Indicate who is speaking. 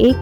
Speaker 1: 1